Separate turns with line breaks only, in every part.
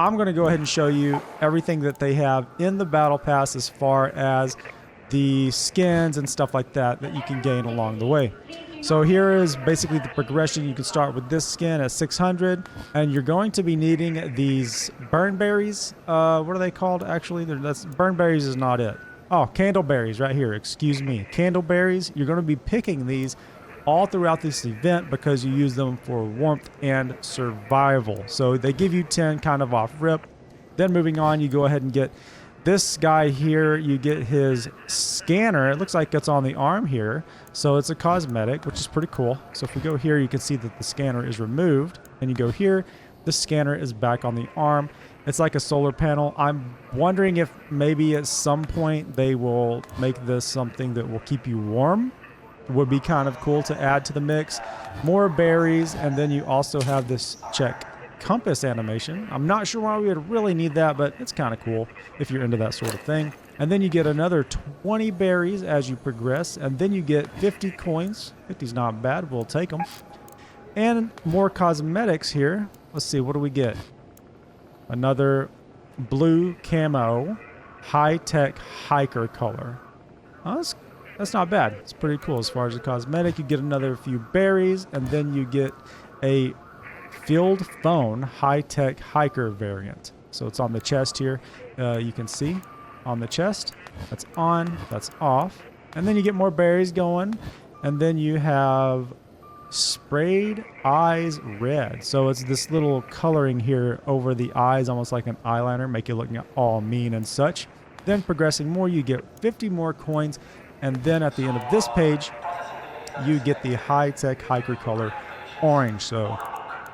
I'm going to go ahead and show you everything that they have in the Battle Pass as far as the skins and stuff like that that you can gain along the way. So here is basically the progression. You can start with this skin at 600, and you're going to be needing these burn berries. What are they called actually? That's burn berries is not it. Oh, candleberries right here. Excuse me. Candleberries. You're going to be picking these all throughout this event because you use them for warmth and survival. So they give you 10 kind of off rip. Then moving on, you go ahead and get this guy here. You get his scanner. It looks like it's on the arm here. So it's a cosmetic, which is pretty cool. So if we go here, you can see that the scanner is removed. And you go here, the scanner is back on the arm. It's like a solar panel. I'm wondering if maybe at some point they will make this something that will keep you warm. Would be kind of cool to add to the mix. More berries, and then you also have this check compass animation. I'm not sure why we would really need that, but it's kind of cool if you're into that sort of thing. And then you get another 20 berries as you progress, and then you get 50 coins. 50's not bad, we'll take them. And more cosmetics here. Let's see, what do we get? Another blue camo high-tech hiker color. Oh, that's not bad. It's pretty cool. As far as the cosmetic, you get another few berries, and then you get a field phone high-tech hiker variant. So it's on the chest here. You can see on the chest. That's on, that's off. And then you get more berries going, and then you have sprayed eyes red. So it's this little coloring here over the eyes, almost like an eyeliner, make you look all mean and such. Then progressing more, you get 50 more coins. And then at the end of this page, you get the high-tech hiker color orange. So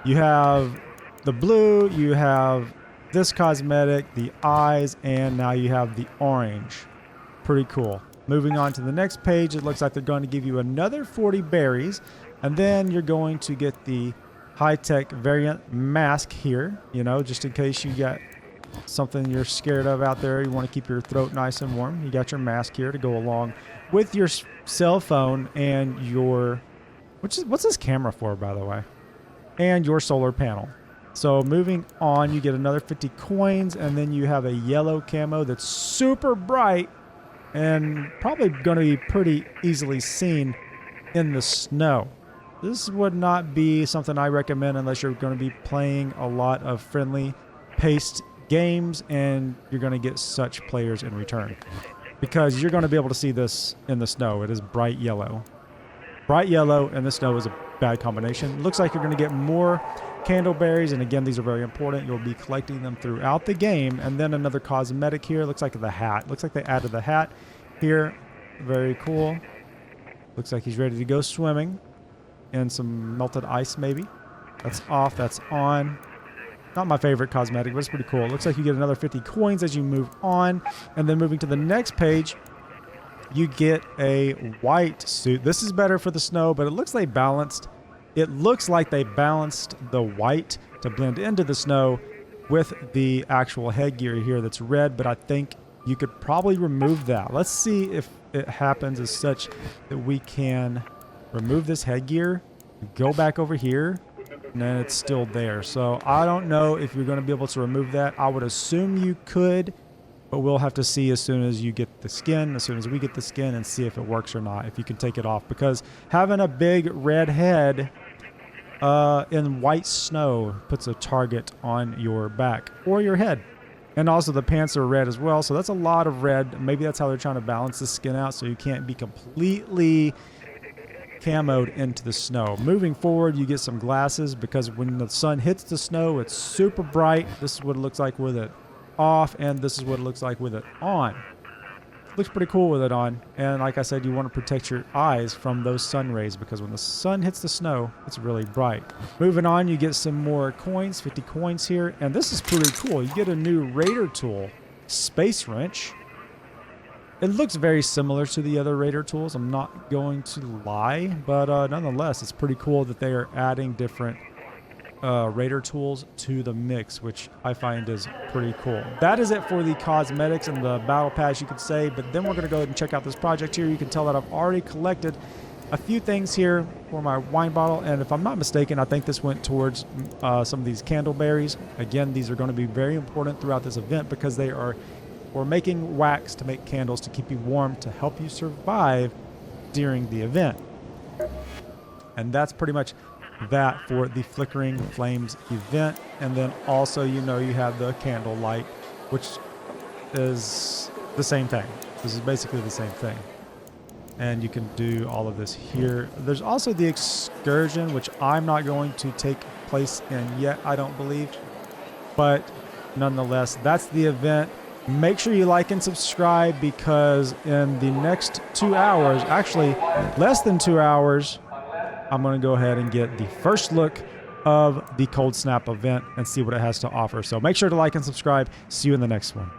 you have the blue, you have this cosmetic, the eyes, and now you have the orange. Pretty cool. Moving on to the next page, it looks like they're going to give you another 40 berries. And then you're going to get the high-tech variant mask here, you know, just in case you got something you're scared of out there. You want to keep your throat nice and warm. You got your mask here to go along with your cell phone and your, what's this camera for, by the way? And your solar panel. So moving on, you get another 50 coins, and then you have a yellow camo that's super bright and probably going to be pretty easily seen in the snow. This would not be something I recommend unless you're going to be playing a lot of friendly paced games and you're going to get such players in return, because you're going to be able to see this in the snow. It is bright yellow. Bright yellow and the snow is a bad combination. Looks like you're going to get more candleberries, and again, these are very important. You'll be collecting them throughout the game. And then another cosmetic here. Looks like the hat. Looks like they added the hat here. Very cool. Looks like he's ready to go swimming in some melted ice maybe. That's off. That's on. Not my favorite cosmetic, but it's pretty cool. It looks like you get another 50 coins as you move on. And then moving to the next page, you get a white suit. This is better for the snow, but it looks like they balanced the white to blend into the snow with the actual headgear here that's red, but I think you could probably remove that. Let's see if it happens as such that we can remove this headgear, go back over here, and then it's still there. So I don't know if you're going to be able to remove that. I would assume you could, but we'll have to see as soon as you get the skin, as soon as we get the skin, and see if it works or not, if you can take it off. Because having a big red head in white snow puts a target on your back or your head. And also the pants are red as well, so that's a lot of red. Maybe that's how they're trying to balance the skin out, so you can't be completely camoed into the snow. Moving forward, you get some glasses, because when the sun hits the snow, it's super bright. This is what it looks like with it off, and this is what it looks like with it on. Looks pretty cool with it on. And like I said, you want to protect your eyes from those sun rays, because when the sun hits the snow, it's really bright. Moving on, you get some more coins, 50 coins here, and this is pretty cool. You get a new Raider tool, Space Wrench. It looks very similar to the other Raider tools, I'm not going to lie, but nonetheless, it's pretty cool that they are adding different Raider tools to the mix, which I find is pretty cool. That is it for the cosmetics and the battle pass, you could say, but then we're going to go ahead and check out this project here. You can tell that I've already collected a few things here for my wine bottle, and if I'm not mistaken, I think this went towards some of these candleberries. Again, these are going to be very important throughout this event because we're making wax to make candles to keep you warm to help you survive during the event. And that's pretty much that for the Flickering Flames event. And then also, you have the candle light, which is the same thing. This is basically the same thing. And you can do all of this here. There's also the excursion, which I'm not going to take place in yet, I don't believe. But nonetheless, that's the event. Make sure you like and subscribe, because in the next 2 hours, actually less than 2 hours, I'm going to go ahead and get the first look of the Cold Snap event and see what it has to offer. So make sure to like and subscribe. See you in the next one.